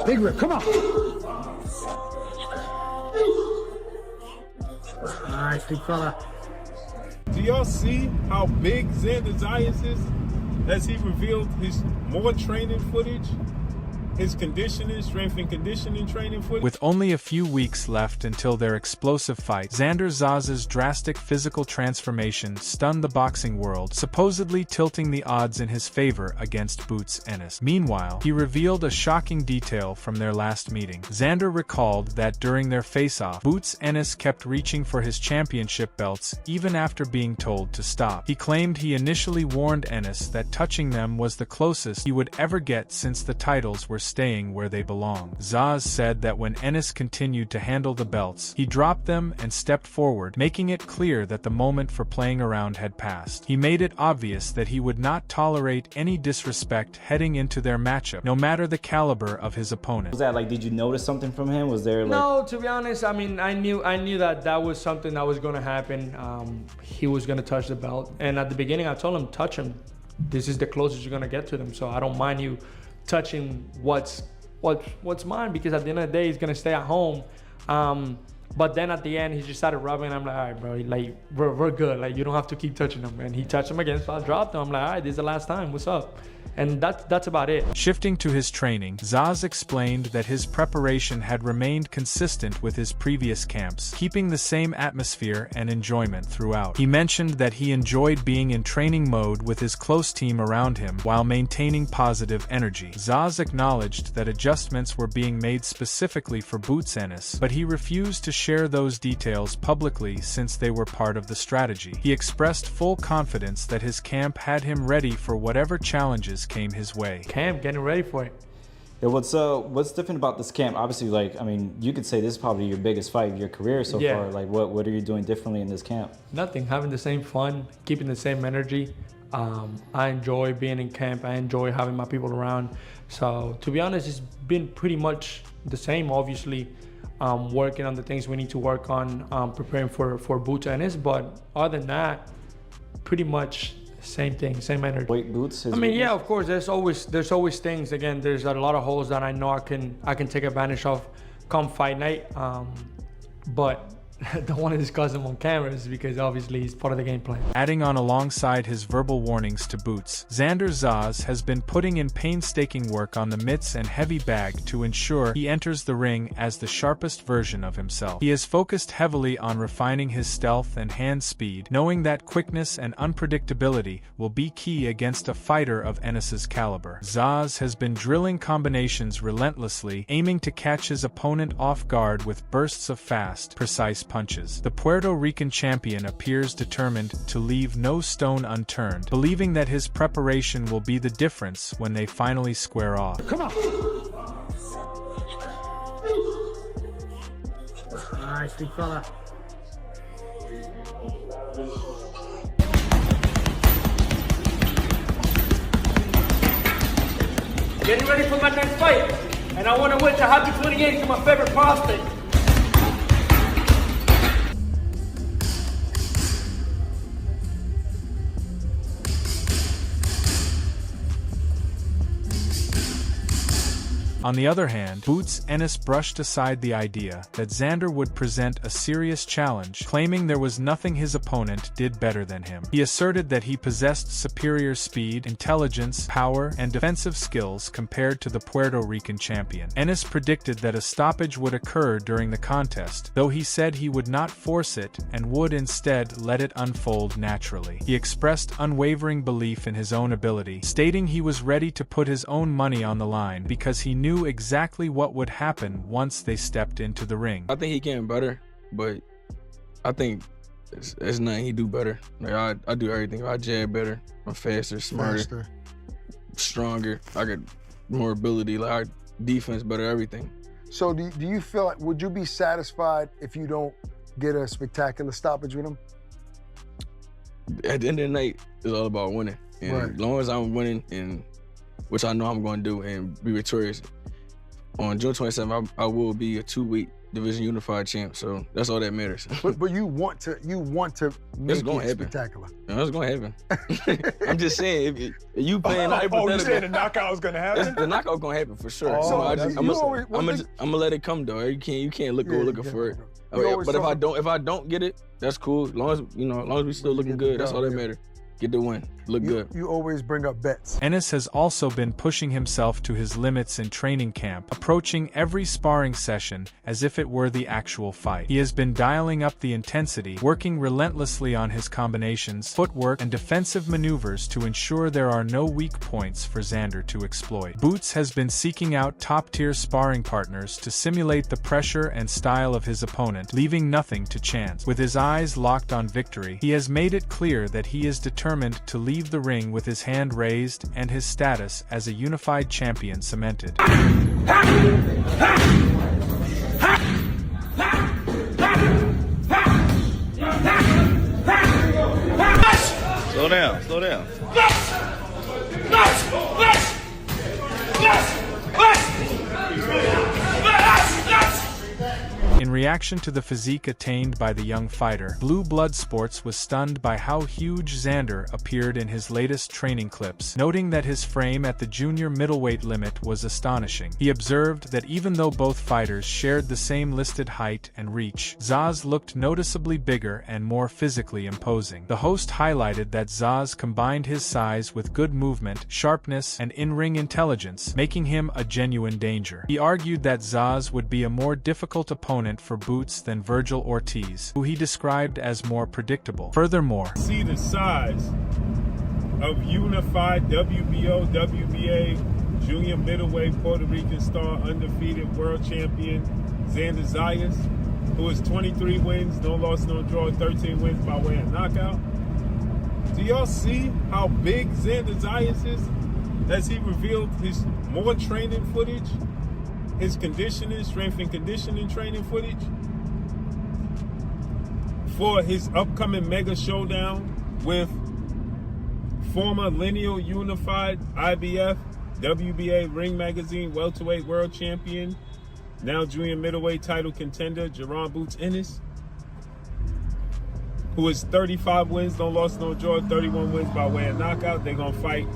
Big rip, come on. Nice, big fella. Do y'all see how big Xander Zayas is as he revealed his more training footage? His conditioning, strength and conditioning training footage. With only a few weeks left until their explosive fight, Xander Zayas' drastic physical transformation stunned the boxing world, supposedly tilting the odds in his favor against Boots Ennis. Meanwhile, he revealed a shocking detail from their last meeting. Xander recalled that during their face-off, Boots Ennis kept reaching for his championship belts even after being told to stop. He claimed he initially warned Ennis that touching them was the closest he would ever get since the titles were staying where they belong. Zayas said that when Ennis continued to handle the belts, he dropped them and stepped forward, making it clear that the moment for playing around had passed. He made it obvious that he would not tolerate any disrespect heading into their matchup, no matter the caliber of his opponent. Was that like, did you notice something from him? Was there like... No, to be honest, I mean, I knew that that was something that was going to happen. He was going to touch the belt. And at the beginning, I told him, touch him. This is the closest you're going to get to them. So I don't mind you touching what's mine, because at the end of the day, he's gonna stay at home. But then at the end, he just started rubbing. I'm like, all right, bro, like we're good. Like, you don't have to keep touching him. And he touched him again, so I dropped him. I'm like, all right, this is the last time. What's up? And that's about it. Shifting to his training, Zayas explained that his preparation had remained consistent with his previous camps, keeping the same atmosphere and enjoyment throughout. He mentioned that he enjoyed being in training mode with his close team around him while maintaining positive energy. Zayas acknowledged that adjustments were being made specifically for Boots Ennis, but he refused to share those details publicly since they were part of the strategy. He expressed full confidence that his camp had him ready for whatever challenges came his way. Camp, getting ready for it. Yeah, what's different about this camp? Obviously, like, I mean, you could say this is probably your biggest fight of your career so far. Like, what are you doing differently in this camp? Nothing. Having the same fun, keeping the same energy. I enjoy being in camp. I enjoy having my people around. So to be honest, it's been pretty much the same. Obviously, working on the things we need to work on, preparing for Boots Ennis. But other than that, pretty much same thing, same energy. Wait, Boots? I mean, yeah, of course. There's always things. Again, there's a lot of holes that I know I can take advantage of come fight night. But don't want to discuss them on cameras because obviously it's part of the game plan. Adding on alongside his verbal warnings to Boots, Xander Zayas has been putting in painstaking work on the mitts and heavy bag to ensure he enters the ring as the sharpest version of himself. He has focused heavily on refining his stealth and hand speed, knowing that quickness and unpredictability will be key against a fighter of Ennis's caliber. Zayas has been drilling combinations relentlessly, aiming to catch his opponent off guard with bursts of fast, precise punches. The Puerto Rican champion appears determined to leave no stone unturned, believing that his preparation will be the difference when they finally square off. Come on. Nice, big fella. Getting ready for my next fight. And I want to wish a happy 28th to my favorite prospect. On the other hand, Boots Ennis brushed aside the idea that Xander would present a serious challenge, claiming there was nothing his opponent did better than him. He asserted that he possessed superior speed, intelligence, power, and defensive skills compared to the Puerto Rican champion. Ennis predicted that a stoppage would occur during the contest, though he said he would not force it and would instead let it unfold naturally. He expressed unwavering belief in his own ability, stating he was ready to put his own money on the line because he knew exactly what would happen once they stepped into the ring. I think he getting better, but I think it's nothing he do better. Like I do everything. I jab better. I'm faster, smarter, stronger. I got more ability. Like our defense better, everything. So do you feel like, would you be satisfied if you don't get a spectacular stoppage with him? At the end of the night, it's all about winning. And as long as I'm winning, and which I know I'm going to do, and be victorious, on June 27th, I will be a 2-week division unified champ, so that's all that matters. But you want to make it spectacular. No, it's gonna happen. I'm just saying, if you playing hypothetical, you saying the knockout is gonna happen? The knockout gonna happen for sure. Oh, So I'm gonna let it come though. You can't go looking for it. But if I don't get it, that's cool. As long as we still looking good, that's all that matters. Get the win. Look good. You always bring up bets. Ennis has also been pushing himself to his limits in training camp, approaching every sparring session as if it were the actual fight. He has been dialing up the intensity, working relentlessly on his combinations, footwork, and defensive maneuvers to ensure there are no weak points for Xander to exploit. Boots has been seeking out top-tier sparring partners to simulate the pressure and style of his opponent, leaving nothing to chance. With his eyes locked on victory, he has made it clear that he is determined to leave the ring with his hand raised and his status as a unified champion cemented. Slow down, slow down. In reaction to the physique attained by the young fighter, Blue Blood Sports was stunned by how huge Xander appeared in his latest training clips, noting that his frame at the junior middleweight limit was astonishing. He observed that even though both fighters shared the same listed height and reach, Zayas looked noticeably bigger and more physically imposing. The host highlighted that Zayas combined his size with good movement, sharpness, and in-ring intelligence, making him a genuine danger. He argued that Zayas would be a more difficult opponent for Boots than Virgil Ortiz, who he described as more predictable. Furthermore, see the size of unified WBO, WBA, junior middleweight Puerto Rican star, undefeated world champion Xander Zayas, who has 23 wins, no loss, no draw, 13 wins by way of knockout. Do y'all see how big Xander Zayas is? As he revealed his more training footage, his conditioning, strength and conditioning training footage for his upcoming mega showdown with former lineal unified IBF, WBA Ring Magazine welterweight world champion, now junior middleweight title contender, Boots Ennis, who is 35 wins, no loss, no draw, 31 wins by way of knockout. They're gonna fight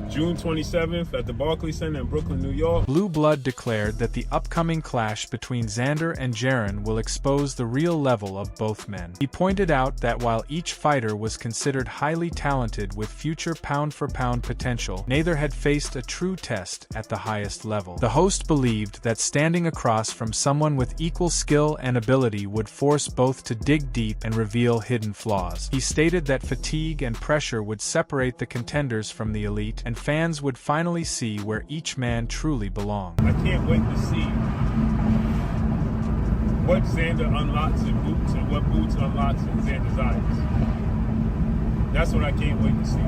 June 27th at the Barclays Center in Brooklyn, New York. Blue Blood declared that the upcoming clash between Xander and Jaron will expose the real level of both men. He pointed out that while each fighter was considered highly talented with future pound-for-pound potential, neither had faced a true test at the highest level. The host believed that standing across from someone with equal skill and ability would force both to dig deep and reveal hidden flaws. He stated that fatigue and pressure would separate the contenders from the elite, and fans would finally see where each man truly belonged. I can't wait to see what Xander unlocks in Boots and what Boots unlocks in Xander Zayas. That's what I can't wait to see.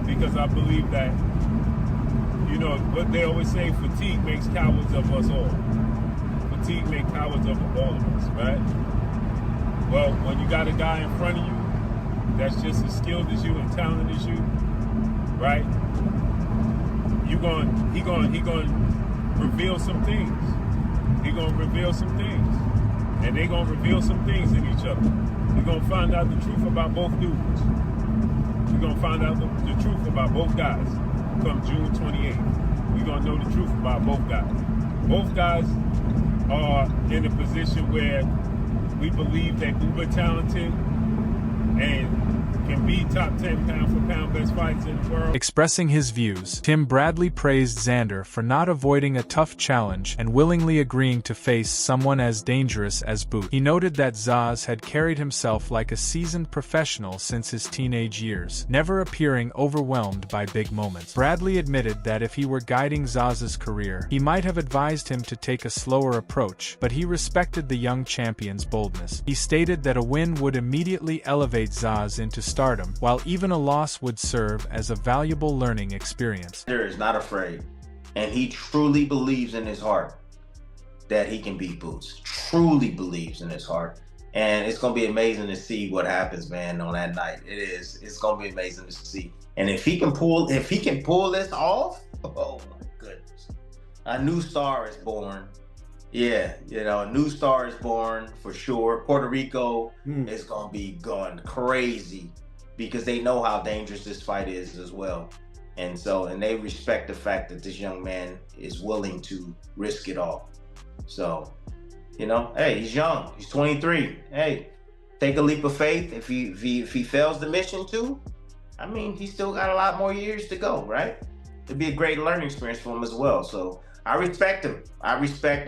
Because I believe that, you know, what they always say, fatigue makes cowards of us all. Fatigue makes cowards of all of us, right? Well, when you got a guy in front of you that's just as skilled as you and talented as you, right? He gonna reveal some things. He gonna reveal some things, and they gonna reveal some things in each other. We're gonna find out the truth about both dudes. We're gonna find out the truth about both guys come June 28th. We're gonna know the truth about both guys. Both guys are in a position where we believe they're uber talented and can be top 10 pound-for-pound best fights in the world. Expressing his views, Tim Bradley praised Xander for not avoiding a tough challenge and willingly agreeing to face someone as dangerous as Boots. He noted that Zayas had carried himself like a seasoned professional since his teenage years, never appearing overwhelmed by big moments. Bradley admitted that if he were guiding Zayas' career, he might have advised him to take a slower approach, but he respected the young champion's boldness. He stated that a win would immediately elevate Zayas into stardom, while even a loss would serve as a valuable learning experience. Xander is not afraid, and he truly believes in his heart that he can beat Boots. Truly believes in his heart. And it's going to be amazing to see what happens, man, on that night. It's going to be amazing to see. And if he can pull this off, oh my goodness. A new star is born. Yeah, you know, a new star is born for sure. Puerto Rico is gonna be going crazy because they know how dangerous this fight is as well. And so, and they respect the fact that this young man is willing to risk it all. So, you know, hey, he's young. He's 23. Hey, take a leap of faith. If he fails the mission too, I mean, he's still got a lot more years to go, right? It'd be a great learning experience for him as well. So I respect him. I respect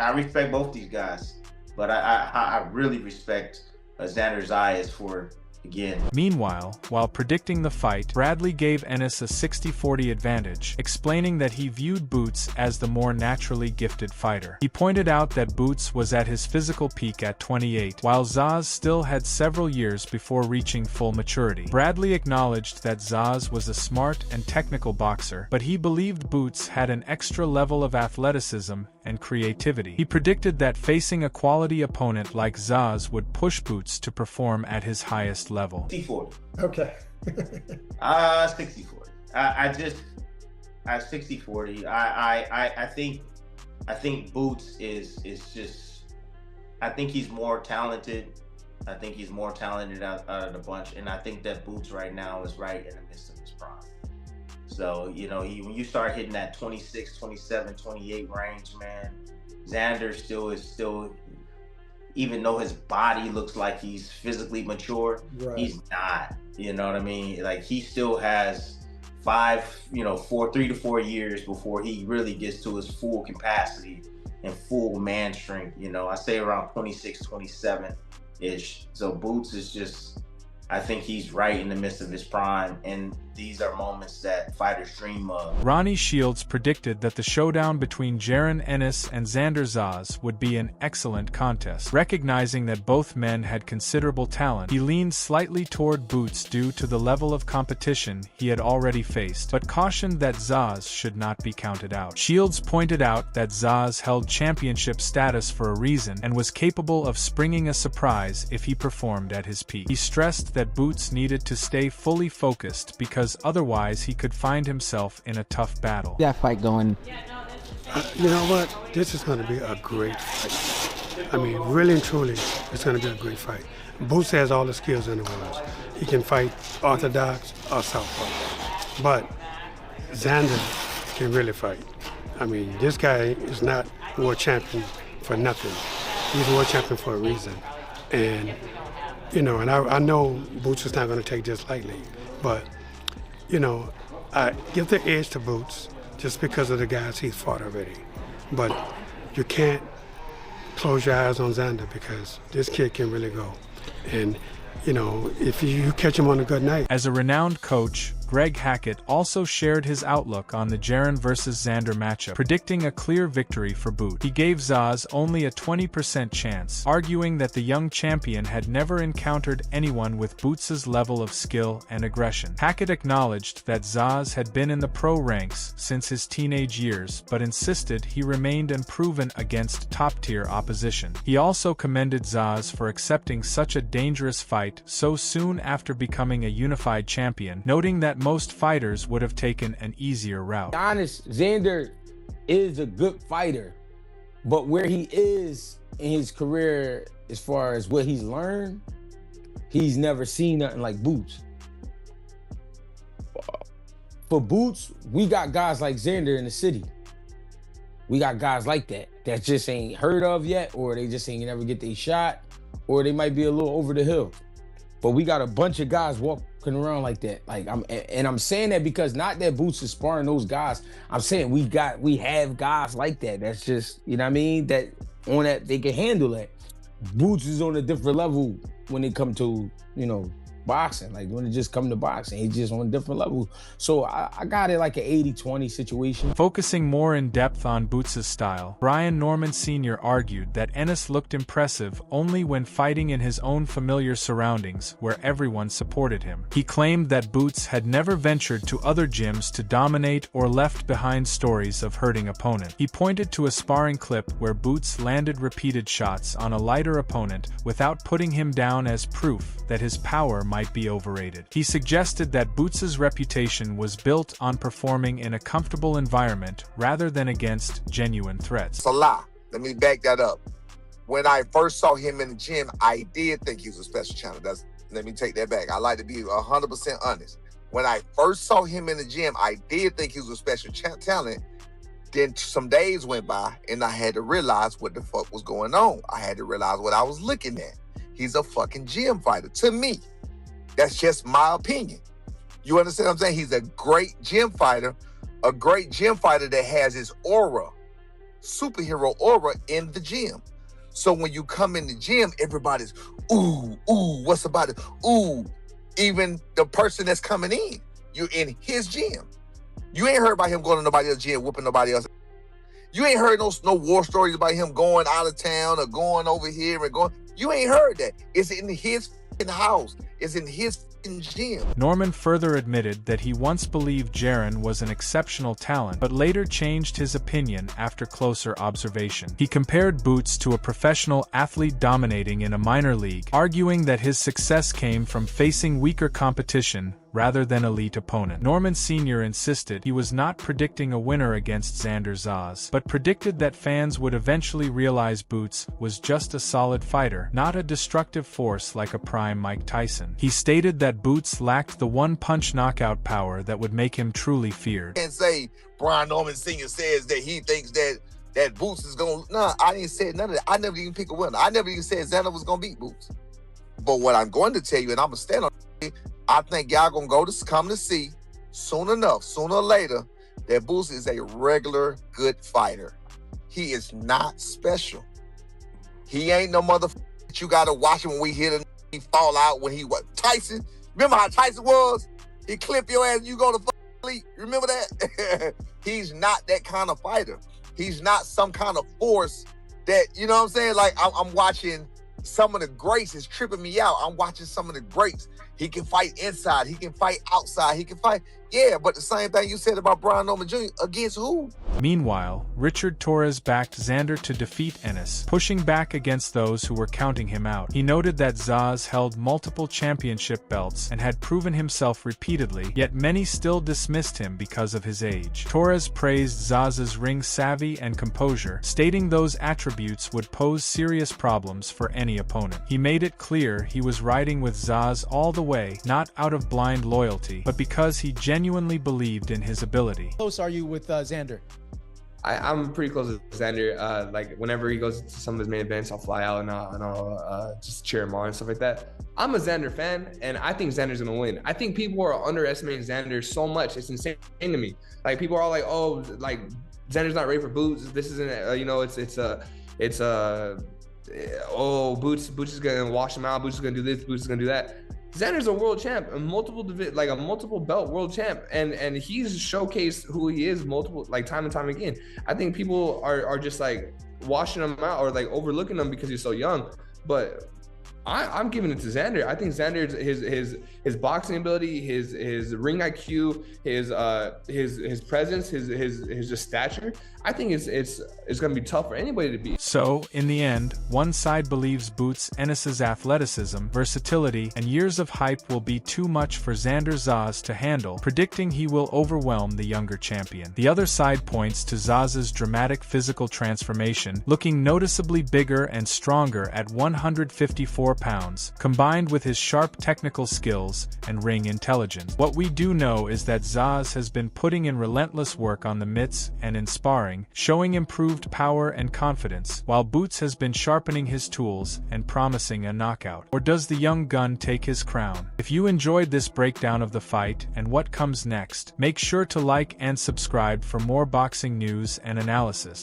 both these guys. But I really respect Xander Zayas for, again. Meanwhile, while predicting the fight, Bradley gave Ennis a 60-40 advantage, explaining that he viewed Boots as the more naturally gifted fighter. He pointed out that Boots was at his physical peak at 28, while Zaz still had several years before reaching full maturity. Bradley acknowledged that Zaz was a smart and technical boxer, but he believed Boots had an extra level of athleticism and creativity. He predicted that facing a quality opponent like Zaz would push Boots to perform at his highest level. 60-40. Okay. 60-40. I 60-40. I think Boots is just, I think he's more talented. I think he's more talented out of the bunch, and I think that Boots right now is right in the midst of his prime. So, you know, when you start hitting that 26, 27, 28 range, man, Xander still, even though his body looks like he's physically mature, he's not, you know what I mean? Like, he still has 3 to 4 years before he really gets to his full capacity and full man strength. You know, I say around 26, 27-ish. So Boots is just, I think he's right in the midst of his prime, and these are moments that fighters dream of. Ronnie Shields predicted that the showdown between Jaron Ennis and Xander Zayas would be an excellent contest. Recognizing that both men had considerable talent, he leaned slightly toward Boots due to the level of competition he had already faced, but cautioned that Zayas should not be counted out. Shields pointed out that Zayas held championship status for a reason and was capable of springing a surprise if he performed at his peak. He stressed that Boots needed to stay fully focused because otherwise he could find himself in a tough battle. That fight going. You know what? This is going to be a great fight. I mean, really and truly, it's going to be a great fight. Boots has all the skills in the world. He can fight orthodox or southpaw. But Xander can really fight. I mean, this guy is not world champion for nothing. He's world champion for a reason. And, you know, and I know Boots is not going to take this lightly. But, you know, I give the edge to Boots just because of the guys he's fought already. But you can't close your eyes on Xander because this kid can really go. And, you know, if you catch him on a good night. As a renowned coach, Greg Hackett also shared his outlook on the Jaron vs. Xander matchup, predicting a clear victory for Boot. He gave Zaz only a 20% chance, arguing that the young champion had never encountered anyone with Boots' level of skill and aggression. Hackett acknowledged that Zaz had been in the pro ranks since his teenage years, but insisted he remained unproven against top-tier opposition. He also commended Zaz for accepting such a dangerous fight so soon after becoming a unified champion, noting that most fighters would have taken an easier route. Honest, Xander is a good fighter, but where he is in his career as far as what he's learned, he's never seen nothing like Boots. For Boots, we got guys like Xander in the city. We got guys like that just ain't heard of yet, or they just ain't never get their shot, or they might be a little over the hill. But we got a bunch of guys walking around like that. Like I'm saying that because not that Boots is sparring those guys. I'm saying we have guys like that. That's just, you know what I mean? That on that they can handle that. Boots is on a different level when it come to, you know, boxing. Like when it just come to boxing, he's just on a different level. So I got it like an 80-20 situation. Focusing more in depth on Boots' style, Brian Norman Sr. argued that Ennis looked impressive only when fighting in his own familiar surroundings where everyone supported him. He claimed that Boots had never ventured to other gyms to dominate or left behind stories of hurting opponent. He pointed to a sparring clip where Boots landed repeated shots on a lighter opponent without putting him down as proof that his power might be overrated. He suggested that Boots' reputation was built on performing in a comfortable environment rather than against genuine threats. It's a lie. Let me back that up. When I first saw him in the gym, I did think he was a special talent. Let me take that back. I like to be 100% honest. When I first saw him in the gym, I did think he was a special talent. Then some days went by, and I had to realize what the fuck was going on. I had to realize what I was looking at. He's a fucking gym fighter. To me, that's just my opinion. You understand what I'm saying? He's a great gym fighter that has his aura, superhero aura in the gym. So when you come in the gym, everybody's, ooh, what's about it? Ooh, even the person that's coming in, you're in his gym. You ain't heard about him going to nobody else's gym, whooping nobody else. You ain't heard no war stories about him going out of town or going over here and going. You ain't heard that. It's in his house. It's in his gym. Norman further admitted that he once believed Jaron was an exceptional talent, but later changed his opinion after closer observation. He compared Boots to a professional athlete dominating in a minor league, arguing that his success came from facing weaker competition rather than elite opponent. Norman Sr. insisted he was not predicting a winner against Xander Zayas, but predicted that fans would eventually realize Boots was just a solid fighter, not a destructive force like a prime Mike Tyson. He stated that Boots lacked the one-punch knockout power that would make him truly feared. Can't say Brian Norman Sr. says that he thinks that Boots is going to... No, I didn't say none of that. I never even pick a winner. I never even said Xander was going to beat Boots. But what I'm going to tell you, and I'm going to stand on it, I think y'all going to come to see sooner or later, that Boots is a regular good fighter. He is not special. He ain't no motherfucker that you got to watch him when we hit him, he fall out when he was Tyson. Remember how Tyson was? He clip your ass and you go to sleep. Remember that? He's not that kind of fighter. He's not some kind of force that, you know what I'm saying? Like, I'm watching some of the greats. It's tripping me out. I'm watching some of the greats. He can fight inside. He can fight outside. He can fight. Yeah, but the same thing you said about Brian Norman Jr. Against who? Meanwhile, Richard Torres backed Xander to defeat Ennis, pushing back against those who were counting him out. He noted that Zayas held multiple championship belts and had proven himself repeatedly, yet many still dismissed him because of his age. Torres praised Zayas' ring savvy and composure, stating those attributes would pose serious problems for any opponent. He made it clear he was riding with Zayas all the way, not out of blind loyalty, but because he genuinely believed in his ability. How close are you with Xander? I'm pretty close with Xander. Like whenever he goes to some of his main events, I'll fly out and I'll just cheer him on and stuff like that. I'm a Xander fan, and I think Xander's gonna win. I think people are underestimating Xander so much. It's insane to me. Like people are all like, oh, like Xander's not ready for Boots. This isn't, oh, Boots is gonna wash him out. Boots is gonna do this. Boots is gonna do that. Xander's a world champ, a multiple belt world champ, and he's showcased who he is time and time again. I think people are just like washing him out or like overlooking him because he's so young, but I'm giving it to Xander. I think Xander's his boxing ability, his ring IQ, his presence, his just stature. I think it's gonna be tough for anybody to beat. So, in the end, one side believes Boots Ennis' athleticism, versatility, and years of hype will be too much for Xander Zayas to handle, predicting he will overwhelm the younger champion. The other side points to Zayas' dramatic physical transformation, looking noticeably bigger and stronger at 154 pounds, combined with his sharp technical skills and ring intelligence. What we do know is that Zayas has been putting in relentless work on the mitts and in sparring, showing improved power and confidence, while Boots has been sharpening his tools and promising a knockout. Or does the young gun take his crown? If you enjoyed this breakdown of the fight and what comes next, make sure to like and subscribe for more boxing news and analysis.